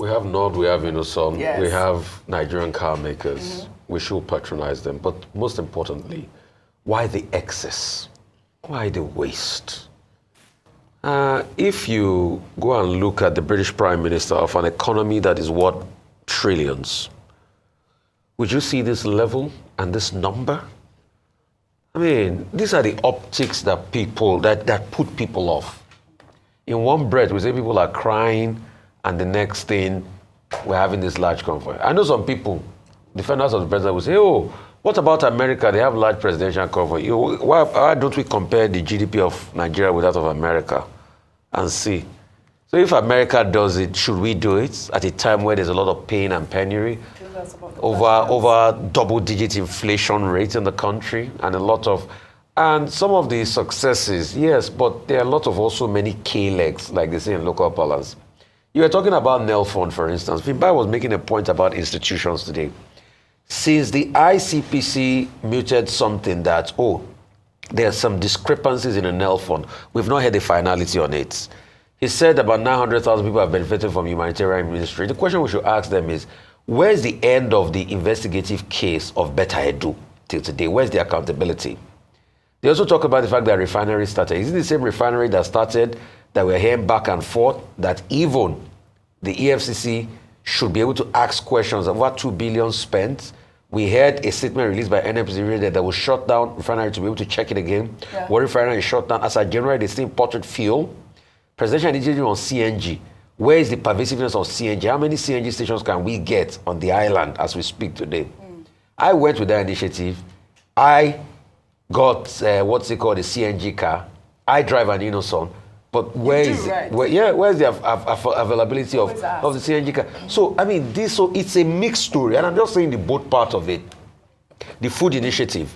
We have Nord, we have Innoson, yes. we have Nigerian car makers. We should patronize them. But most importantly, why the excess? Why the waste? If you go and look at the British Prime Minister of an economy that is worth trillions, would you see this level and this number? I mean, these are the optics that that put people off. In one breath, we say people are crying, and the next thing, we're having this large convoy. I know some people, defenders of the president, will say, oh, what about America? They have large presidential convoy. Why don't we compare the GDP of Nigeria with that of America and see? So if America does it, should we do it at a time where there's a lot of pain and penury? Over double-digit inflation rate in the country and some of the successes, yes, but there are a lot of also many K-legs, like they say in local parlance. You were talking about Nelfond, for instance. Vimbai was making a point about institutions today. Since the ICPC muted something that, there are some discrepancies in the Nelfond, we've not had a finality on it. He said about 900,000 people have benefited from humanitarian ministry. The question we should ask them is, where's the end of the investigative case of Beta Edu till today? Where's the accountability? They also talk about the fact that refinery started. Is it the same refinery that started, that we're hearing back and forth, that even the EFCC should be able to ask questions of what 2 billion spent? We heard a statement released by NMPC that will shut down refinery to be able to check it again. Yeah. What refinery is shut down? As a general, they still imported fuel. Presidential initiative on CNG. Where is the pervasiveness of CNG? How many CNG stations can we get on the island as we speak today? I went with that initiative. I got, what's it called, a CNG car. I drive an Innoson. But where's the availability of the CNG car? So, I mean, it's a mixed story. And I'm just saying the both part of it. The food initiative.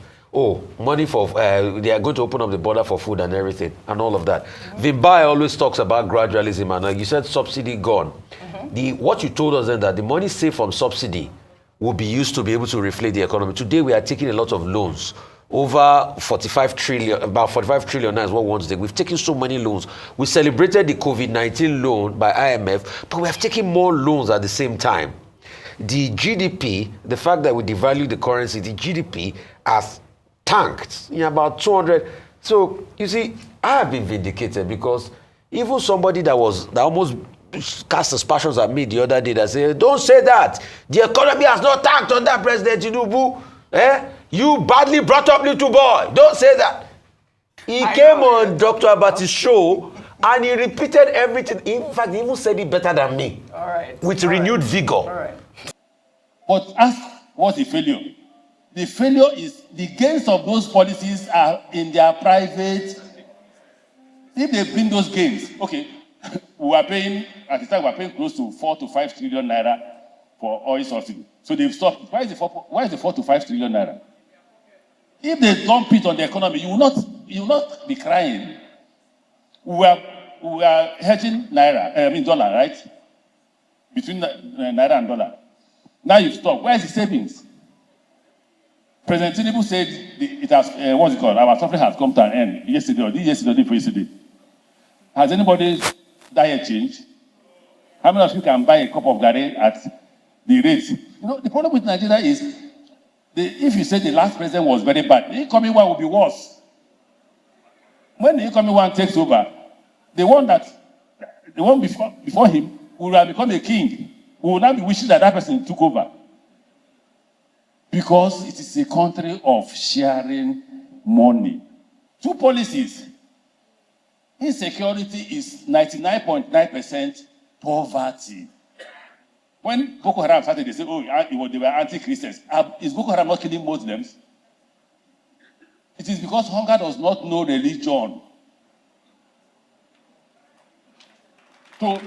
Money for, they are going to open up the border for food and everything and all of that. Vimbai always talks about gradualism, and you said subsidy gone. What you told us then, that the money saved from subsidy will be used to be able to reflate the economy. Today we are taking a lot of loans. Over 45 trillion, about 45 trillion now is what we want to take. We've taken so many loans. We celebrated the COVID-19 loan by IMF, but we have taken more loans at the same time. The GDP, the fact that we devalued the currency, the GDP has tanked in about 200. So you see, I have been vindicated, because even somebody that almost cast aspersions at me the other day, that said, don't say that, the economy has not tanked under President Tinubu. You badly brought up little boy, don't say that. He came on Dr. Abati's show and he repeated everything. In fact, he even said it better than me. All right. With renewed vigor. All right. But ask, what's the failure? The failure is the gains of those policies are in their private. If they bring those gains, okay, we are paying, at the time we are paying close to 4 to 5 trillion naira for oil subsidy. So they've stopped. Why is the 4 to 5 trillion naira? If they dump it on the economy, you will not be crying. We are hedging dollar, right? Between naira and dollar. Now you've stopped. Where is the savings? President Tinubu said it has, what's it called? Our suffering has come to an end yesterday, or yesterday. Has anybody's diet changed? How many of you can buy a cup of garri at the rate? You know, the problem with Nigeria is, if you say the last president was very bad, the incoming one will be worse. When the incoming one takes over, the one before him will have become a king. We will now be wishing that person took over. Because it is a country of sharing money. Two policies. Insecurity is 99.9% poverty. When Boko Haram started, they said, they were anti-Christians. Is Boko Haram not killing Muslims? It is because hunger does not know religion. So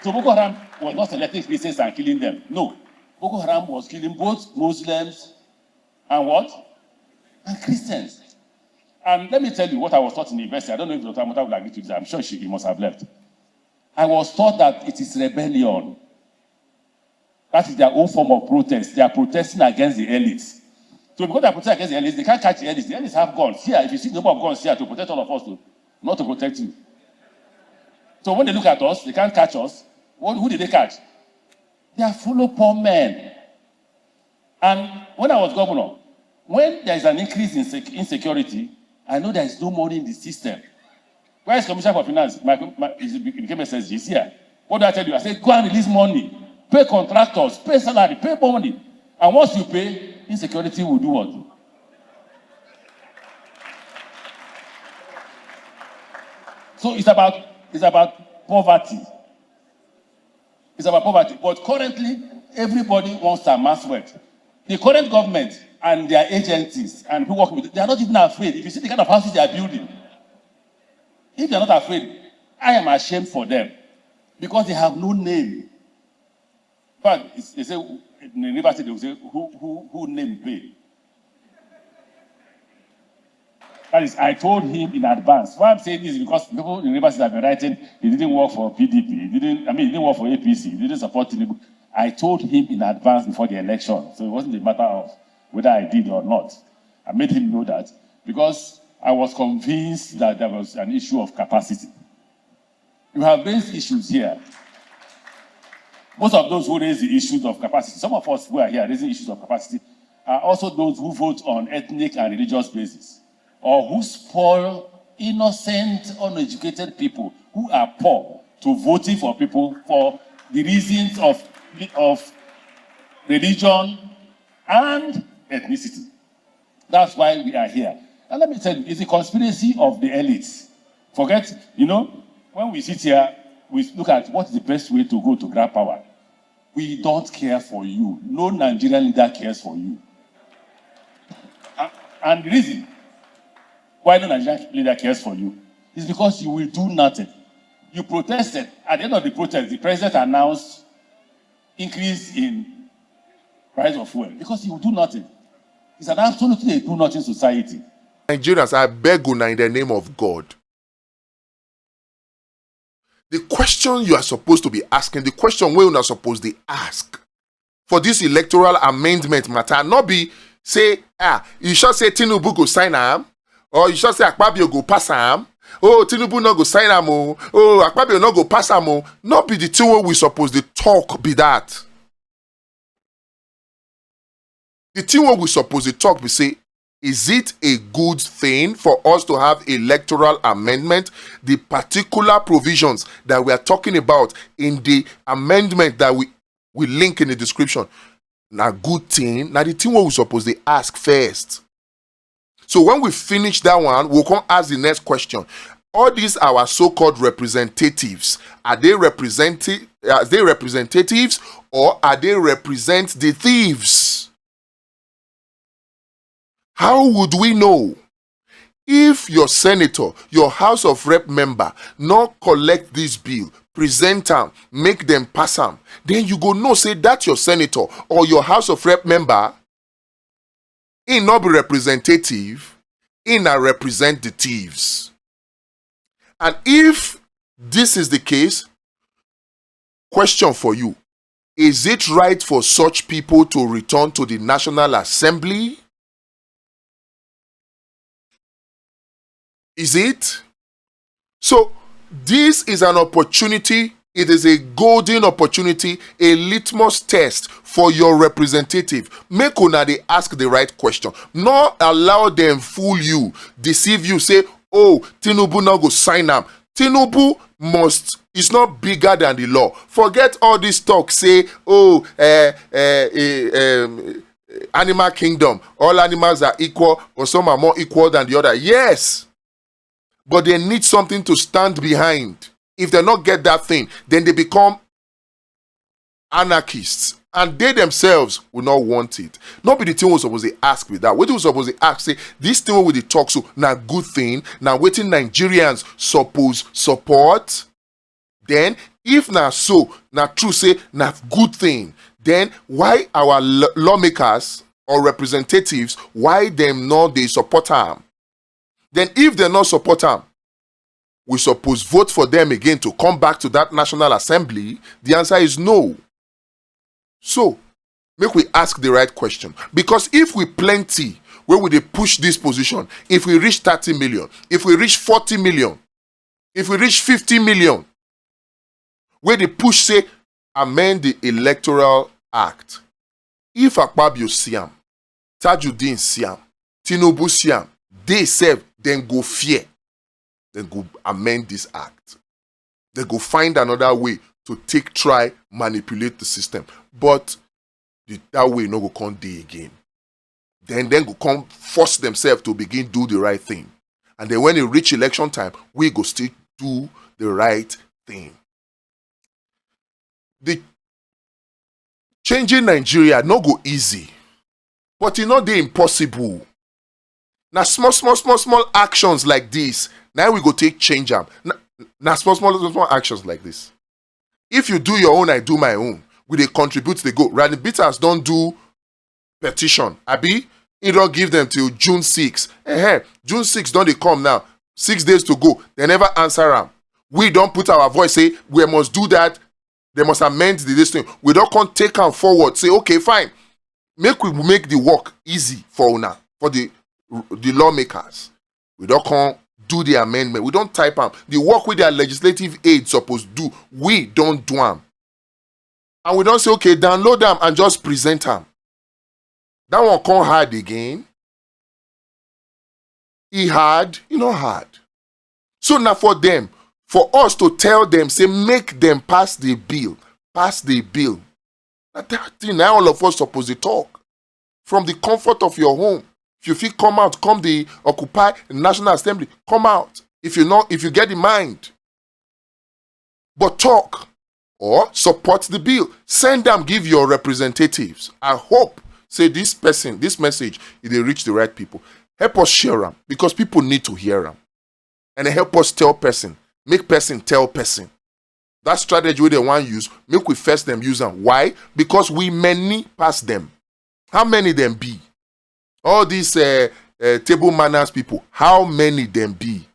Boko Haram was not selecting Christians and killing them. No. Boko Haram was killing both Muslims and what? And Christians. And let me tell you what I was taught in the university. I don't know if Dr. Amota would agree to this. I'm sure he must have left. I was taught that it is rebellion. That is their own form of protest. They are protesting against the elites. So because they are protesting against the elites, they can't catch the elites. The elites have guns. Here, if you see the number of guns here to protect all of us, not to protect you. So when they look at us, they can't catch us. Who did they catch? They are full of poor men. And when I was governor, when there is an increase in insecurity, I know there is no money in the system. Where is Commissioner for Finance? He became SSG. He's here. What do I tell you? I said, go and release money. Pay contractors, pay salary, pay money. And once you pay, insecurity will do what? So it's about poverty. It's about poverty. But currently, everybody wants to amass wealth. The current government and their agencies and who work with it, they are not even afraid. If you see the kind of houses they are building, if they are not afraid, I am ashamed for them because they have no name. But they say in the university they will say who name pay. That is, I told him in advance. Why I'm saying this is because people in the university have been writing, he didn't work for PDP, he didn't work for APC, he didn't support Tinubu. I told him in advance before the election, so it wasn't a matter of whether I did or not. I made him know that because I was convinced that there was an issue of capacity. You have raised issues here. Most of those who raise the issues of capacity, some of us who are here raising issues of capacity, are also those who vote on ethnic and religious basis, or who spoil innocent, uneducated people who are poor to voting for people for the reasons of religion and ethnicity. That's why we are here. And let me tell you, it's a conspiracy of the elites. Forget, when we sit here, we look at what is the best way to go to grab power. We don't care for you. No Nigerian leader cares for you. And the reason why no Nigerian leader cares for you is because you will do nothing. You protested. At the end of the protest, the president announced increase in price of fuel because you will do nothing. It's an absolutely a do-nothing society. Nigerians, I beg you now in the name of God. The question you are supposed to be asking, the question we are not supposed to ask for this electoral amendment matter, not be say, you should say Tinubu go sign am, or you should say Akpabio go pass am, oh, Tinubu no go sign am, oh, Akpabio no go pass am, oh. Not be the thing we supposed to talk be that. The thing we supposed to talk be say, is it a good thing for us to have electoral amendment? The particular provisions that we are talking about in the amendment that we link in the description. Now, good thing. Now, the thing we're supposed to ask first. So when we finish that one, we'll come ask the next question. All these our so-called representatives, are they representatives or are they represent the thieves? How would we know? If your senator, your House of Rep member, not collect this bill, present them, make them pass them, then you go know, say that your senator or your House of Rep member, he not be representative, he not represent the thieves. And if this is the case, question for you, is it right for such people to return to the National Assembly? Is it? So, this is an opportunity. It is a golden opportunity, a litmus test for your representative. Make una they ask the right question. Not allow them fool you, deceive you, say, oh, Tinubu now go sign up. Tinubu is not bigger than the law. Forget all this talk, say, oh, animal kingdom, all animals are equal, or some are more equal than the other. Yes. But they need something to stand behind. If they not get that thing, then they become anarchists. And they themselves will not want it. Not be the thing we're supposed to ask with that. What we supposed to ask, say, this thing with the talk, so now good thing, now waiting Nigerians suppose support. Then, if now so, now true say, now good thing, then why our lawmakers or representatives, why them not they support them? Then if they not support them, we suppose vote for them again to come back to that National Assembly? The answer is no. So, make we ask the right question. Because if we plenty, where would they push this position? If we reach 30 million, if we reach 40 million, if we reach 50 million, where they push say, amend the Electoral Act. If Akpabio see am, Tajudeen see am, Tinubu see am, they serve, then go fear. Then go amend this act. They go find another way to try manipulate the system. But that way no go come dey again. Then go come force themselves to begin do the right thing. And then when it reach election time, we go still do the right thing. The changing Nigeria no go easy, but it not dey impossible. Now small actions like this, now we go take change them. Now small actions like this. If you do your own, I do my own. We dey contribute to the go. Rebuttals don't do petition. Abi, it don't give them till June 6. June 6 don't they come now? 6 days to go. They never answer them. We don't put our voice, say we must do that. They must amend this thing. We don't come take them forward. Say, okay, fine. We make the work easy for una, for the lawmakers. We don't come do the amendment. We don't type them. The work with their legislative aid supposed to do, we don't do them. And we don't say, okay, download them and just present them. That one come hard again. He hard, not hard. So now for them, for us to tell them, say, make them pass the bill. Pass the bill. Now that thing, now all of us supposed to talk. From the comfort of your home. If you feel come out, come the Occupy the National Assembly, come out. If you get the mind. But talk or support the bill. Send them, give your representatives. I hope, say this message, if they reach the right people. Help us share them because people need to hear them. And help us tell person, make person tell person. That strategy they want to use, make we first them use them. Why? Because we many pass them. How many them be? All these table manners people, how many them be?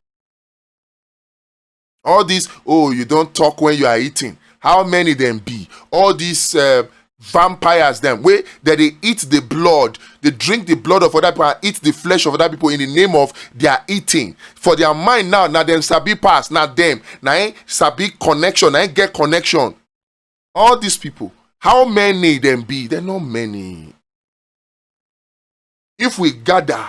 All these, oh, you don't talk when you are eating. How many them be? All these vampires them, where that they eat the blood, they drink the blood of other people and eat the flesh of other people in the name of their eating. For their mind now them sabi pass, not them. Now sabi connection, now get connection. All these people, how many them be? They're not many. If we gather,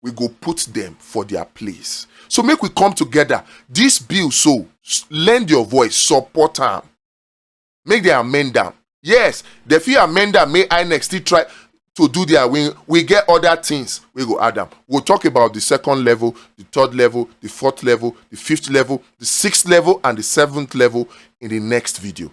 we go put them for their place. So make we come together. This bill, so lend your voice, support them. Make them amend them. Yes, the few amend them, may I next still try to do their wing. We get other things, we go add them. We'll talk about the second level, the third level, the fourth level, the fifth level, the sixth level, and the seventh level in the next video.